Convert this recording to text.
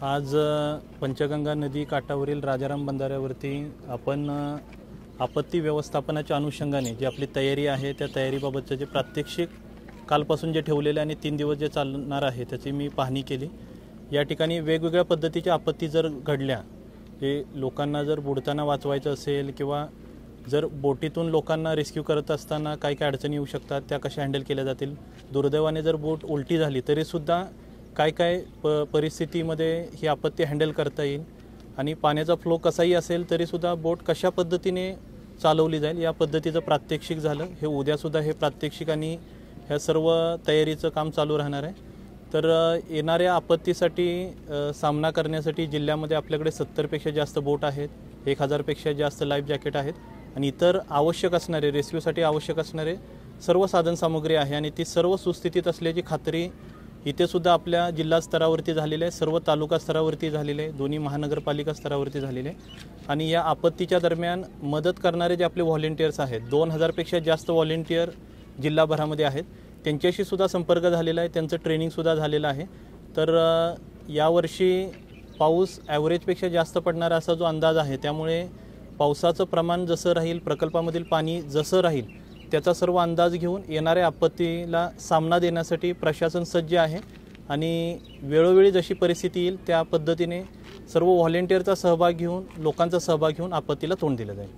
आज पंचगंगा नदी काठावरील राजाराम बंधाऱ्यावरती आपण आपत्ती व्यवस्थापनाच्या अनुषंगाने जी आपली तयारी आहे त्या तयारीबाबतचे जे प्रात्यक्षिक कालपासून जे ठेवलेले आणि 3 दिवस जे चालणार आहे त्याची मी पाहणी केली। या ठिकाणी वेगवेगळ्या पद्धतीच्या आपत्ती जर घडल्या, जे लोकांना जर बुडताना वाचवायचं असेल किंवा जर बोटीतून लोकांना रेस्क्यू करत असताना काय काय अडचणी येऊ शकतात त्या कशा हँडल केल्या जातील, दुर्दैवाने जर बोट उलटी झाली तरीसुद्धा काय काय परिस्थितीमध्ये ही आपत्ती हँडल करता येईल आणि पाण्याचा फ्लो कसाही असेल तरीसुद्धा बोट कशा पद्धतीने चालवली जाईल या पद्धतीचं प्रात्यक्षिक झालं। हे उद्यासुद्धा हे प्रात्यक्षिक आणि ह्या सर्व तयारीचं काम चालू राहणार आहे। तर येणाऱ्या आपत्तीसाठी सामना करण्यासाठी जिल्ह्यामध्ये आपल्याकडे 70 पेक्षा जास्त बोट आहेत, 1000 पेक्षा जास्त लाईफ जॅकेट आहेत आणि इतर आवश्यक असणारे रेस्क्यूसाठी आवश्यक असणारे सर्व साधनसामुग्री आहे आणि ती सर्व सुस्थितीत असल्याची खात्री इथे सुद्धा आपल्या जिल्हा स्तरावरती झालेले आहे, सर्व तालुका स्तरावरती झालेले आहे, दोन्ही महानगरपालिका स्तरावरती झालेले आहे। आणि या आपत्तीच्या दरम्यान मदत करणारे जे आपले व्हॉलंटियर्स आहेत, 2000 पेक्षा जास्त व्हॉलंटियर जिल्हाभरामध्ये आहेत, त्यांच्याशी सुद्धा संपर्क झालेला आहे, त्यांचं ट्रेनिंग सुद्धा झालेलं आहे। तर यावर्षी पाऊस ॲव्हरेजपेक्षा जास्त पडणारा असा जो अंदाज आहे, त्यामुळे पावसाचं प्रमाण जसं राहील, प्रकल्पामधील पाणी जसं राहील त्याचा सर्व अंदाज घेऊन येणाऱ्या आपत्तीला सामना देण्यासाठी प्रशासन सज्ज आहे आणि वेळोवेळी जशी परिस्थिती येईल त्या पद्धतीने सर्व व्हॉलंटियरचा सहभाग घेऊन, लोकांचा सहभाग घेऊन आपत्तीला तोंड दिलं जाईल।